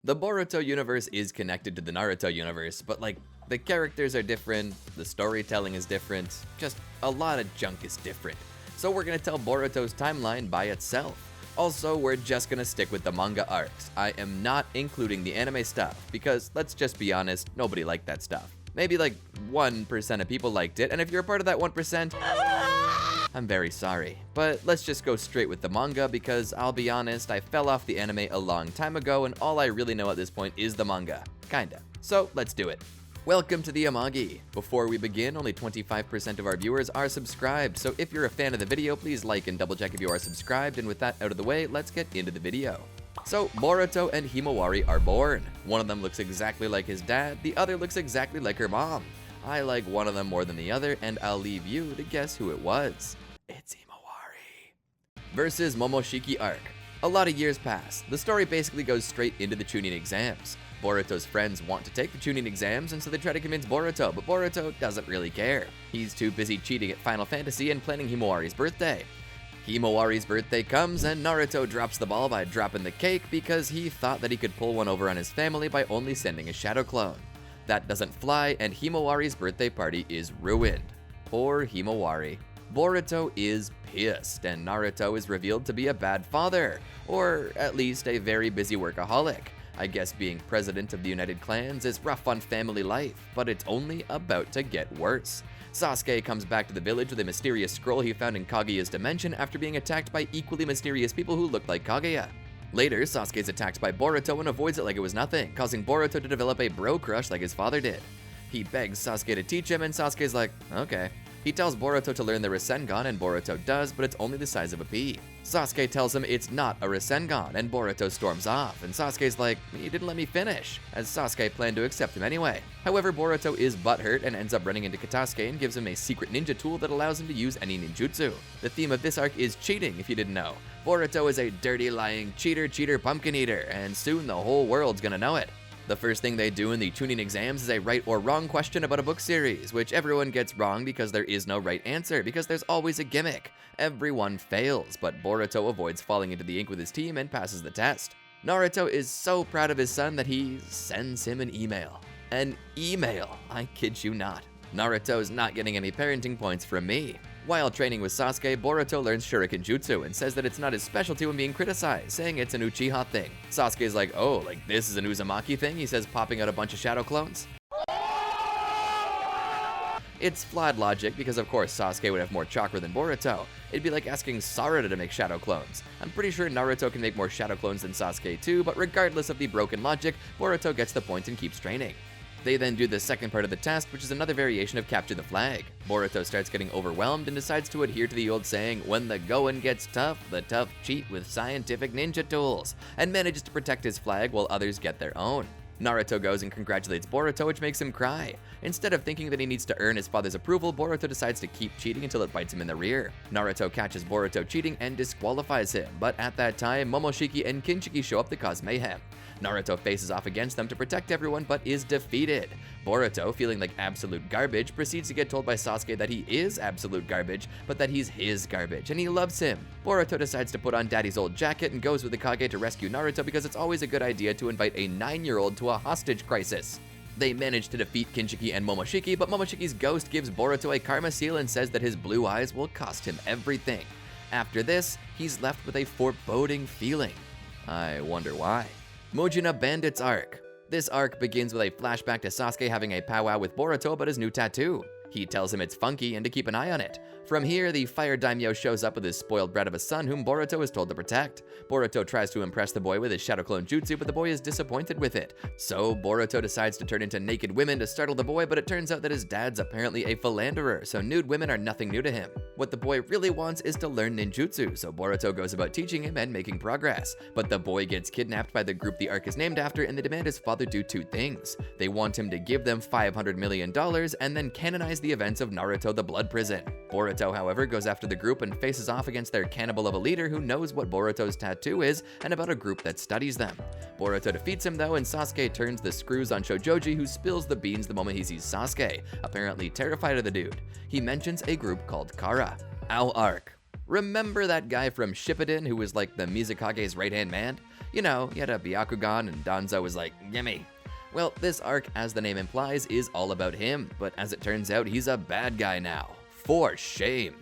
The Boruto universe is connected to the Naruto universe, but the characters are different, the storytelling is different, just a lot of junk is different. So we're gonna tell Boruto's timeline by itself. Also, we're just gonna stick with the manga arcs. I am not including the anime stuff, because let's just be honest, nobody liked that stuff. Maybe 1% of people liked it, and if you're a part of that 1%, I'm very sorry. But let's just go straight with the manga because I'll be honest, I fell off the anime a long time ago and all I really know at this point is the manga. Kinda. So let's do it. Welcome to the Amagi. Before we begin, only 25% of our viewers are subscribed, so if you're a fan of the video, please like and double check if you are subscribed, and with that out of the way, let's get into the video. So, Boruto and Himawari are born. One of them looks exactly like his dad, the other looks exactly like her mom. I like one of them more than the other, and I'll leave you to guess who it was. It's Himawari. Versus Momoshiki arc. A lot of years pass. The story basically goes straight into the Chunin exams. Boruto's friends want to take the Chunin exams, and so they try to convince Boruto, but Boruto doesn't really care. He's too busy cheating at Final Fantasy and planning Himawari's birthday. Himawari's birthday comes, and Naruto drops the ball by dropping the cake because he thought that he could pull one over on his family by only sending a shadow clone. That doesn't fly, and Himawari's birthday party is ruined. Poor Himawari. Boruto is pissed, and Naruto is revealed to be a bad father, or at least a very busy workaholic. I guess being president of the United Clans is rough on family life, but it's only about to get worse. Sasuke comes back to the village with a mysterious scroll he found in Kaguya's dimension after being attacked by equally mysterious people who look like Kaguya. Later, Sasuke's attacked by Boruto and avoids it like it was nothing, causing Boruto to develop a bro crush like his father did. He begs Sasuke to teach him, and Sasuke's like, okay. He tells Boruto to learn the Rasengan, and Boruto does, but it's only the size of a pea. Sasuke tells him it's not a Rasengan, and Boruto storms off, and Sasuke's like, you didn't let me finish, as Sasuke planned to accept him anyway. However, Boruto is butthurt and ends up running into Katasuke and gives him a secret ninja tool that allows him to use any ninjutsu. The theme of this arc is cheating, if you didn't know. Boruto is a dirty, lying cheater, pumpkin eater, and soon the whole world's gonna know it. The first thing they do in the Chunin exams is a right or wrong question about a book series, which everyone gets wrong because there is no right answer, because there's always a gimmick. Everyone fails, but Boruto avoids falling into the ink with his team and passes the test. Naruto is so proud of his son that he sends him an email. An email, I kid you not. Naruto's not getting any parenting points from me. While training with Sasuke, Boruto learns Shuriken Jutsu and says that it's not his specialty when being criticized, saying it's an Uchiha thing. Sasuke's like, oh, this is an Uzumaki thing, he says, popping out a bunch of shadow clones. It's flawed logic because of course Sasuke would have more chakra than Boruto. It'd be like asking Sarada to make shadow clones. I'm pretty sure Naruto can make more shadow clones than Sasuke too, but regardless of the broken logic, Boruto gets the point and keeps training. They then do the second part of the test, which is another variation of capture the flag. Boruto starts getting overwhelmed and decides to adhere to the old saying, when the going gets tough, the tough cheat with scientific ninja tools, and manages to protect his flag while others get their own. Naruto goes and congratulates Boruto, which makes him cry. Instead of thinking that he needs to earn his father's approval, Boruto decides to keep cheating until it bites him in the rear. Naruto catches Boruto cheating and disqualifies him, but at that time, Momoshiki and Kinshiki show up to cause mayhem. Naruto faces off against them to protect everyone, but is defeated. Boruto, feeling like absolute garbage, proceeds to get told by Sasuke that he is absolute garbage, but that he's his garbage, and he loves him. Boruto decides to put on Daddy's old jacket and goes with the Kage to rescue Naruto because it's always a good idea to invite a 9-year-old to a hostage crisis. They manage to defeat Kinshiki and Momoshiki, but Momoshiki's ghost gives Boruto a karma seal and says that his blue eyes will cost him everything. After this, he's left with a foreboding feeling. I wonder why. Mujina Bandits arc. This arc begins with a flashback to Sasuke having a powwow with Boruto about his new tattoo. He tells him it's funky and to keep an eye on it. From here, the Fire Daimyo shows up with his spoiled brat of a son whom Boruto is told to protect. Boruto tries to impress the boy with his Shadow Clone Jutsu, but the boy is disappointed with it. So Boruto decides to turn into naked women to startle the boy, but it turns out that his dad's apparently a philanderer, so nude women are nothing new to him. What the boy really wants is to learn ninjutsu, so Boruto goes about teaching him and making progress. But the boy gets kidnapped by the group the arc is named after, and they demand his father do two things. They want him to give them $500 million and then canonize the events of Naruto the Blood Prison. Boruto, however, goes after the group and faces off against their cannibal of a leader who knows what Boruto's tattoo is and about a group that studies them. Boruto defeats him though, and Sasuke turns the screws on Shojoji, who spills the beans the moment he sees Sasuke, apparently terrified of the dude. He mentions a group called Kara. Ow arc. Remember that guy from Shippuden who was like the Mizukage's right-hand man? You know, he had a Byakugan and Danzo was like, gimme. Well, this arc, as the name implies, is all about him, but as it turns out, he's a bad guy now. For shame.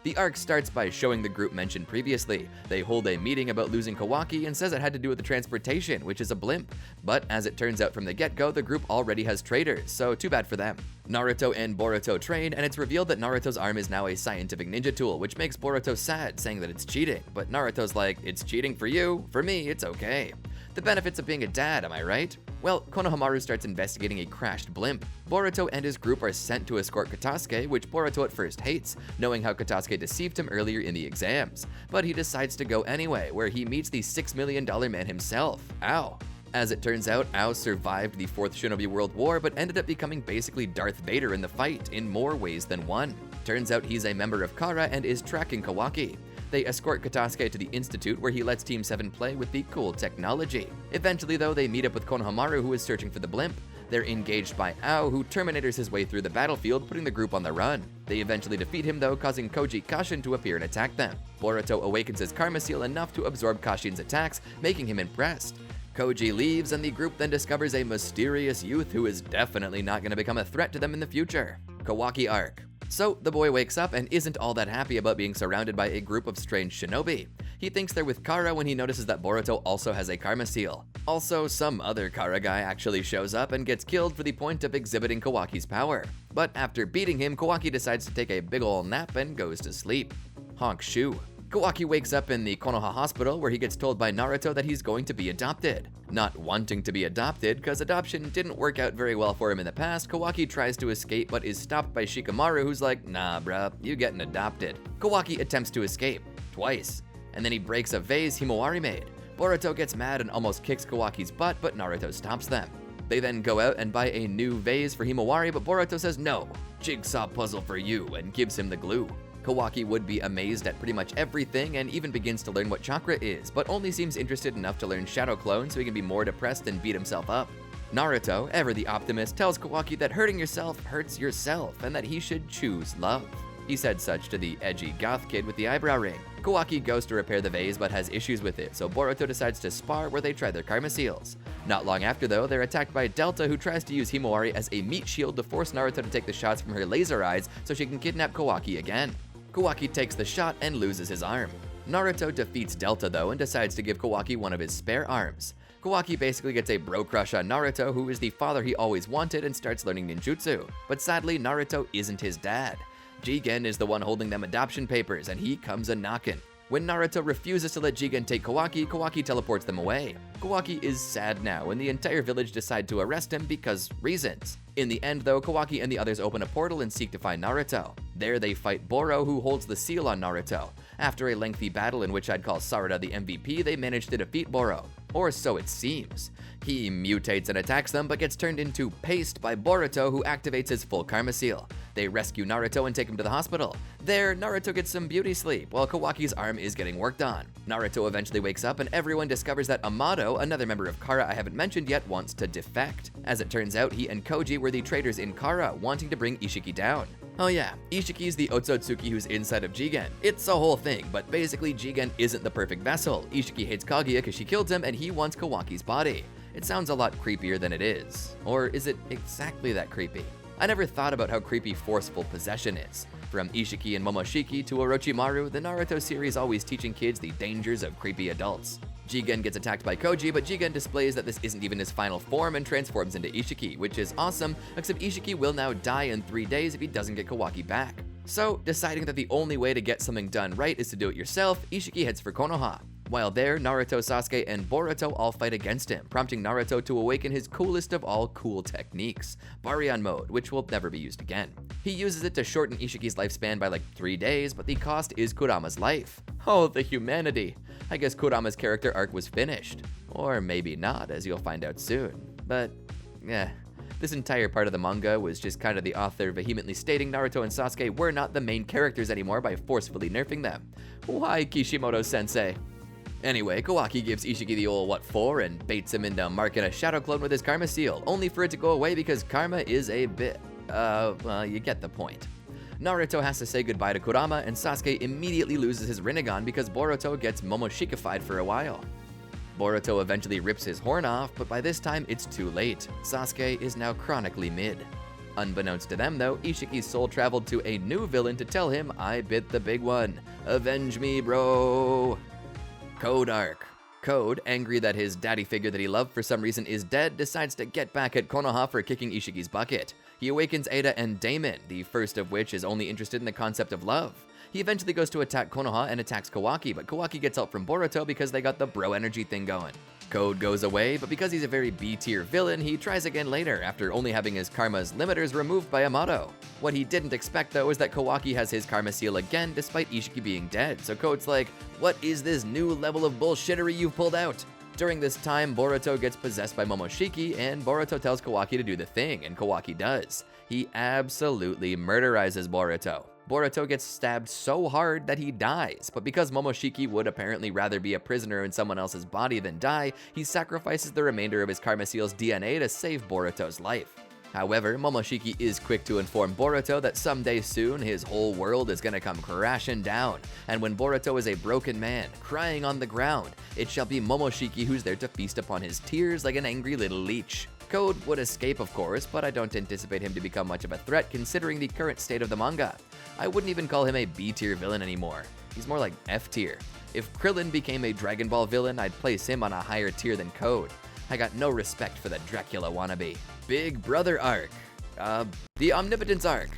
The arc starts by showing the group mentioned previously. They hold a meeting about losing Kawaki and says it had to do with the transportation, which is a blimp. But as it turns out from the get-go, the group already has traitors, so too bad for them. Naruto and Boruto train, and it's revealed that Naruto's arm is now a scientific ninja tool, which makes Boruto sad, saying that it's cheating. But Naruto's like, it's cheating for you, for me, it's okay. The benefits of being a dad, am I right? Well, Konohamaru starts investigating a crashed blimp. Boruto and his group are sent to escort Katasuke, which Boruto at first hates, knowing how Katasuke deceived him earlier in the exams. But he decides to go anyway, where he meets the $6 million man himself, Ao. As it turns out, Ao survived the 4th Shinobi World War, but ended up becoming basically Darth Vader in the fight, in more ways than one. Turns out he's a member of Kara and is tracking Kawaki. They escort Katasuke to the Institute, where he lets Team 7 play with the cool technology. Eventually, though, they meet up with Konohamaru, who is searching for the blimp. They're engaged by Ao, who Terminators his way through the battlefield, putting the group on the run. They eventually defeat him, though, causing Koji Kashin to appear and attack them. Boruto awakens his Karma Seal enough to absorb Kashin's attacks, making him impressed. Koji leaves, and the group then discovers a mysterious youth who is definitely not going to become a threat to them in the future. Kawaki arc. So, the boy wakes up and isn't all that happy about being surrounded by a group of strange shinobi. He thinks they're with Kara when he notices that Boruto also has a Karma Seal. Also, some other Kara guy actually shows up and gets killed for the point of exhibiting Kawaki's power. But after beating him, Kawaki decides to take a big ol' nap and goes to sleep. Honk shoe. Kawaki wakes up in the Konoha hospital, where he gets told by Naruto that he's going to be adopted. Not wanting to be adopted, because adoption didn't work out very well for him in the past, Kawaki tries to escape but is stopped by Shikamaru, who's like, nah bruh, you getting adopted. Kawaki attempts to escape, twice, and then he breaks a vase Himawari made. Boruto gets mad and almost kicks Kawaki's butt, but Naruto stops them. They then go out and buy a new vase for Himawari, but Boruto says no, jigsaw puzzle for you, and gives him the glue. Kawaki would be amazed at pretty much everything and even begins to learn what chakra is, but only seems interested enough to learn Shadow Clone so he can be more depressed and beat himself up. Naruto, ever the optimist, tells Kawaki that hurting yourself hurts yourself and that he should choose love. He said such to the edgy goth kid with the eyebrow ring. Kawaki goes to repair the vase but has issues with it, so Boruto decides to spar where they try their Karma Seals. Not long after though, they're attacked by Delta, who tries to use Himawari as a meat shield to force Naruto to take the shots from her laser eyes so she can kidnap Kawaki again. Kawaki takes the shot and loses his arm. Naruto defeats Delta though and decides to give Kawaki one of his spare arms. Kawaki basically gets a bro crush on Naruto, who is the father he always wanted, and starts learning ninjutsu. But sadly, Naruto isn't his dad. Jigen is the one holding them adoption papers, and he comes a-knockin'. When Naruto refuses to let Jigen take Kawaki, Kawaki teleports them away. Kawaki is sad now, and the entire village decide to arrest him because reasons. In the end though, Kawaki and the others open a portal and seek to find Naruto. There they fight Boro, who holds the seal on Naruto. After a lengthy battle in which I'd call Sarada the MVP, they manage to defeat Boro. Or so it seems. He mutates and attacks them, but gets turned into paste by Boruto, who activates his full Karma Seal. They rescue Naruto and take him to the hospital. There, Naruto gets some beauty sleep, while Kawaki's arm is getting worked on. Naruto eventually wakes up and everyone discovers that Amado, another member of Kara I haven't mentioned yet, wants to defect. As it turns out, he and Koji were the traitors in Kara, wanting to bring Ishiki down. Oh yeah, Ishiki's the Otsutsuki who's inside of Jigen. It's a whole thing, but basically Jigen isn't the perfect vessel. Ishiki hates Kaguya because she killed him and he wants Kawaki's body. It sounds a lot creepier than it is. Or is it exactly that creepy? I never thought about how creepy forceful possession is. From Ishiki and Momoshiki to Orochimaru, the Naruto series always teaching kids the dangers of creepy adults. Jigen gets attacked by Koji, but Jigen displays that this isn't even his final form and transforms into Ishiki, which is awesome, except Ishiki will now die in 3 days if he doesn't get Kawaki back. So, deciding that the only way to get something done right is to do it yourself, Ishiki heads for Konoha. While there, Naruto, Sasuke, and Boruto all fight against him, prompting Naruto to awaken his coolest of all cool techniques, Baryon mode, which will never be used again. He uses it to shorten Ishiki's lifespan by like 3 days, but the cost is Kurama's life. Oh, the humanity. I guess Kurama's character arc was finished. Or maybe not, as you'll find out soon. But, this entire part of the manga was just kind of the author vehemently stating Naruto and Sasuke were not the main characters anymore by forcefully nerfing them. Why, Kishimoto-sensei? Anyway, Kawaki gives Ishiki the old what for and baits him into marking a Shadow Clone with his Karma Seal, only for it to go away because Karma is a bit, well, you get the point. Naruto has to say goodbye to Kurama, and Sasuke immediately loses his Rinnegan because Boruto gets Momoshikified for a while. Boruto eventually rips his horn off, but by this time it's too late. Sasuke is now chronically mid. Unbeknownst to them though, Ishiki's soul traveled to a new villain to tell him, I bit the big one. Avenge me, bro. Code arc. Code, angry that his daddy figure that he loved for some reason is dead, decides to get back at Konoha for kicking Ishiki's bucket. He awakens Ada and Damon, the first of which is only interested in the concept of love. He eventually goes to attack Konoha and attacks Kawaki, but Kawaki gets help from Boruto because they got the bro energy thing going. Code goes away, but because he's a very B-tier villain, he tries again later after only having his karma's limiters removed by Amato. What he didn't expect though is that Kawaki has his karma seal again despite Ishiki being dead, so Code's like, what is this new level of bullshittery you've pulled out? During this time, Boruto gets possessed by Momoshiki, and Boruto tells Kawaki to do the thing, and Kawaki does. He absolutely murderizes Boruto. Boruto gets stabbed so hard that he dies, but because Momoshiki would apparently rather be a prisoner in someone else's body than die, he sacrifices the remainder of his Karma Seal's DNA to save Boruto's life. However, Momoshiki is quick to inform Boruto that someday soon his whole world is gonna come crashing down, and when Boruto is a broken man, crying on the ground, it shall be Momoshiki who's there to feast upon his tears like an angry little leech. Code would escape, of course, but I don't anticipate him to become much of a threat considering the current state of the manga. I wouldn't even call him a B-tier villain anymore. He's more like F-tier. If Krillin became a Dragon Ball villain, I'd place him on a higher tier than Code. I got no respect for the Dracula wannabe. Big Brother arc. The Omnipotence arc.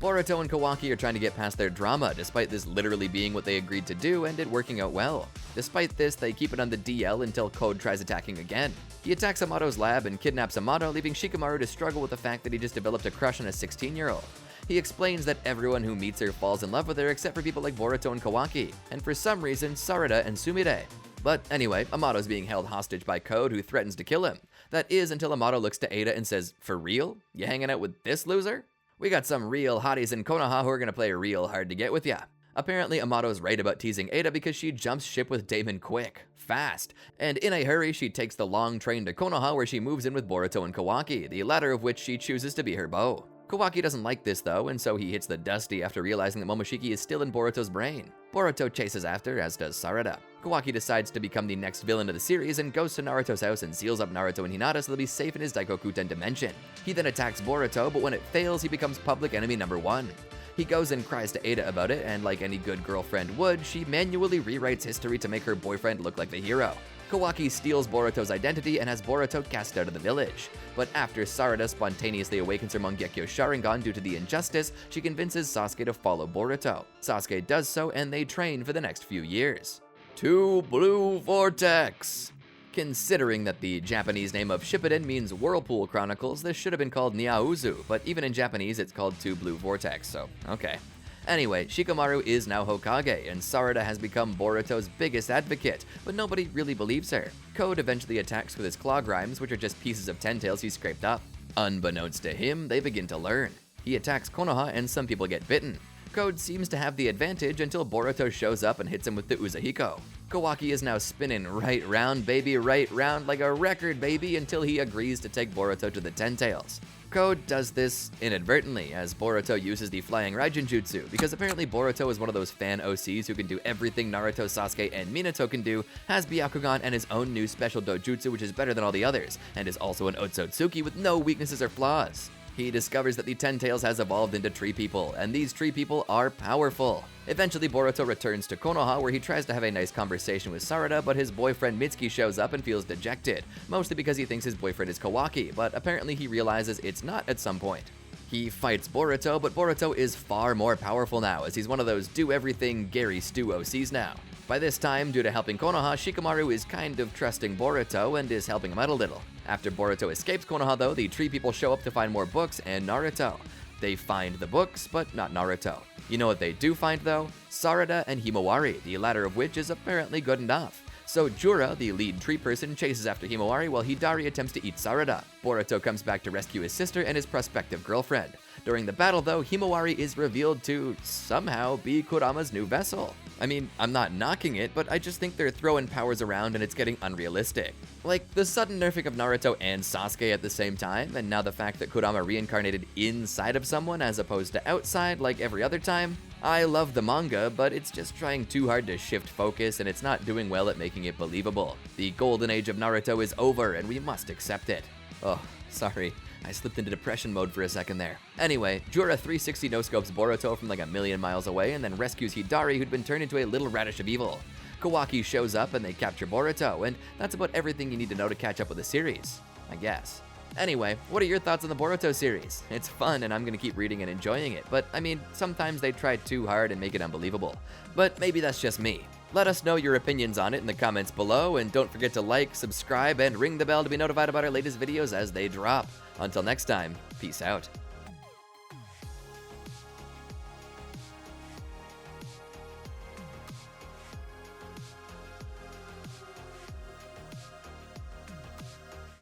Boruto and Kawaki are trying to get past their drama, despite this literally being what they agreed to do and it working out well. Despite this, they keep it on the DL until Code tries attacking again. He attacks Amato's lab and kidnaps Amato, leaving Shikamaru to struggle with the fact that he just developed a crush on a 16-year-old. He explains that everyone who meets her falls in love with her except for people like Boruto and Kawaki, and for some reason, Sarada and Sumire. But anyway, Amato's being held hostage by Code, who threatens to kill him. That is until Amato looks to Ada and says, "For real? You hanging out with this loser? We got some real hotties in Konoha who are gonna play real hard to get with ya." Apparently, Amato's right about teasing Ada because she jumps ship with Damon quick, fast, and in a hurry she takes the long train to Konoha where she moves in with Boruto and Kawaki, the latter of which she chooses to be her beau. Kawaki doesn't like this though, and so he hits the dusty after realizing that Momoshiki is still in Boruto's brain. Boruto chases after, as does Sarada. Kawaki decides to become the next villain of the series and goes to Naruto's house and seals up Naruto and Hinata so they'll be safe in his Daikokuten dimension. He then attacks Boruto, but when it fails, he becomes public enemy number 1. He goes and cries to Ada about it, and like any good girlfriend would, she manually rewrites history to make her boyfriend look like the hero. Kawaki steals Boruto's identity and has Boruto cast out of the village. But after Sarada spontaneously awakens her Mangekyo Sharingan due to the injustice, she convinces Sasuke to follow Boruto. Sasuke does so, and they train for the next few years. 2 Blue Vortex! Considering that the Japanese name of Shippuden means Whirlpool Chronicles, this should have been called Niauzu, but even in Japanese it's called 2 Blue Vortex, so okay. Anyway, Shikamaru is now Hokage, and Sarada has become Boruto's biggest advocate, but nobody really believes her. Code eventually attacks with his claw grimes, which are just pieces of ten-tails he scraped up. Unbeknownst to him, they begin to learn. He attacks Konoha, and some people get bitten. Code seems to have the advantage until Boruto shows up and hits him with the Uzahiko. Kawaki is now spinning right round, baby, right round like a record, baby, until he agrees to take Boruto to the Ten-Tails. Code does this inadvertently, as Boruto uses the Flying Raijin Jutsu, because apparently Boruto is one of those fan OCs who can do everything Naruto, Sasuke, and Minato can do, has Byakugan and his own new special dojutsu which is better than all the others, and is also an Otsutsuki with no weaknesses or flaws. He discovers that the Ten-Tails has evolved into Tree People, and these Tree People are powerful. Eventually, Boruto returns to Konoha, where he tries to have a nice conversation with Sarada, but his boyfriend Mitsuki shows up and feels dejected, mostly because he thinks his boyfriend is Kawaki, but apparently he realizes it's not at some point. He fights Boruto, but Boruto is far more powerful now, as he's one of those do-everything Gary Stu OCs now. By this time, due to helping Konoha, Shikamaru is kind of trusting Boruto and is helping him out a little. After Boruto escapes Konoha though, the Tree People show up to find more books and Naruto. They find the books, but not Naruto. You know what they do find though? Sarada and Himawari, the latter of which is apparently good enough. So Jura, the lead tree person, chases after Himawari while Hidari attempts to eat Sarada. Boruto comes back to rescue his sister and his prospective girlfriend. During the battle though, Himawari is revealed to somehow be Kurama's new vessel. I mean, I'm not knocking it, but I just think they're throwing powers around and it's getting unrealistic. Like, the sudden nerfing of Naruto and Sasuke at the same time, and now the fact that Kurama reincarnated inside of someone as opposed to outside like every other time. I love the manga, but it's just trying too hard to shift focus and it's not doing well at making it believable. The golden age of Naruto is over and we must accept it. Oh, sorry. I slipped into depression mode for a second there. Anyway, Jura 360 no-scopes Boruto from like a million miles away and then rescues Hidari, who'd been turned into a little radish of evil. Kawaki shows up and they capture Boruto, and that's about everything you need to know to catch up with the series, I guess. Anyway, what are your thoughts on the Boruto series? It's fun and I'm gonna keep reading and enjoying it, but I mean, sometimes they try too hard and make it unbelievable. But maybe that's just me. Let us know your opinions on it in the comments below, and don't forget to like, subscribe, and ring the bell to be notified about our latest videos as they drop. Until next time, peace out.